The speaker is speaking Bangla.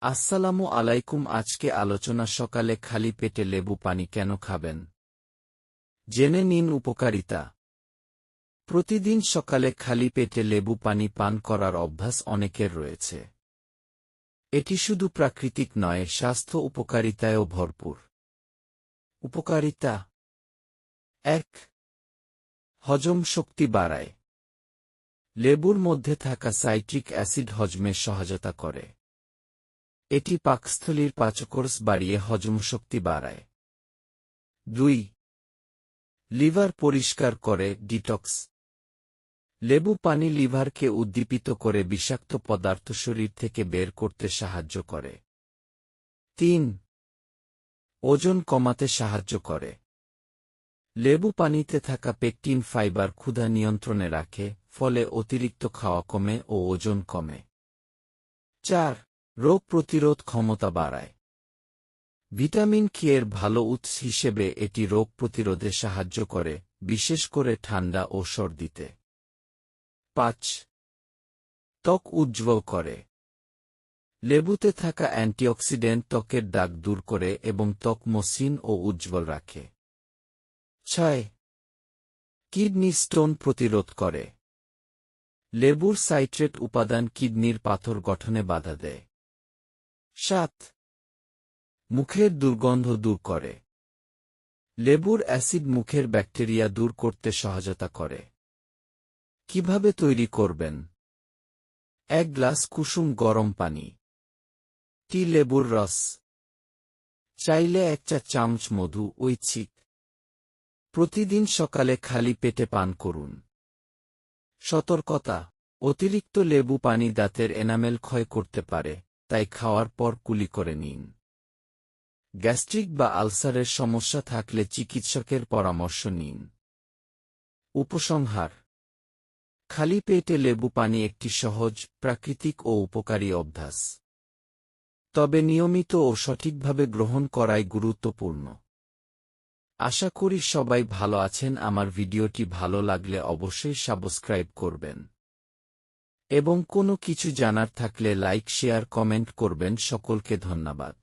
আসসালামু আলাইকুম। আজকে আলোচনা সকালে খালি পেটে লেবু পানি কেন খাবেন, জেনে নিন উপকারিতা। প্রতিদিন সকালে খালি পেটে লেবু পানি পান করার অভ্যাস অনেকের রয়েছে। এটি শুধু প্রাকৃতিক নয়, স্বাস্থ্য উপকারিতায়ও ভরপুর। উপকারিতা ১. হজম শক্তি বাড়ায়। লেবুর মধ্যে থাকা সাইট্রিক অ্যাসিড হজমে সহায়তা করে। এটি পাকস্থলীর পাচকরস বাড়িয়ে হজমশক্তি বাড়ায়। ২. লিভার পরিষ্কার করে, ডিটক্স। লেবু পানি লিভারকে উদ্দীপিত করে বিষাক্ত পদার্থ শরীর থেকে বের করতে সাহায্য করে। ৩. ওজন কমাতে সাহায্য করে। লেবু পানিতে থাকা পেকটিন ফাইবার ক্ষুধা নিয়ন্ত্রণে রাখে, ফলে অতিরিক্ত খাওয়া কমে ও ওজন কমে। ৪. রোগ প্রতিরোধ ক্ষমতা বাড়ায়। ভিটামিন কে এর ভালো উৎস হিসেবে এটি রোগ প্রতিরোধে সাহায্য করে, বিশেষ করে ঠান্ডা ও সর্দিতে। ৫. ত্বক উজ্জ্বল করে। লেবুতে থাকা অ্যান্টিঅক্সিডেন্ট ত্বকের দাগ দূর করে এবং ত্বক মসৃণ ও উজ্জ্বল রাখে। ৬. কিডনি স্টোন প্রতিরোধ করে। লেবুর সাইট্রেট উপাদান কিডনির পাথর গঠনে বাধা দেয়। ৭. মুখের দুর্গন্ধ দূর করে। লেবুর অ্যাসিড মুখের ব্যাকটেরিয়া দূর করতে সহায়তা করে। কিভাবে তৈরি করবেন? ১ গ্লাস কুসুম গরম পানি। টি লেবুর রস। চাইলে ১ চা চামচ মধু, ঐচ্ছিক। প্রতিদিন সকালে খালি পেটে পান করুন। সতর্কতা: অতিরিক্ত লেবু পানি দাঁতের এনামেল ক্ষয় করতে পারে, তাই খাওয়ার পর কুলি করে নিন। গ্যাস্ট্রিক বা আলসারের সমস্যা থাকলে চিকিৎসকের পরামর্শ নিন। উপসংহার: খালি পেটে লেবু পানি একটি সহজ, প্রাকৃতিক ও উপকারী অভ্যাস। তবে নিয়মিত ও সঠিকভাবে গ্রহণ করাই গুরুত্বপূর্ণ। আশা করি সবাই ভালো আছেন। আমার ভিডিওটি ভালো লাগলে অবশ্যই সাবস্ক্রাইব করবেন এবং কোনো কিছু জানার থাকলে লাইক, শেয়ার, কমেন্ট করবেন। সকলকে ধন্যবাদ।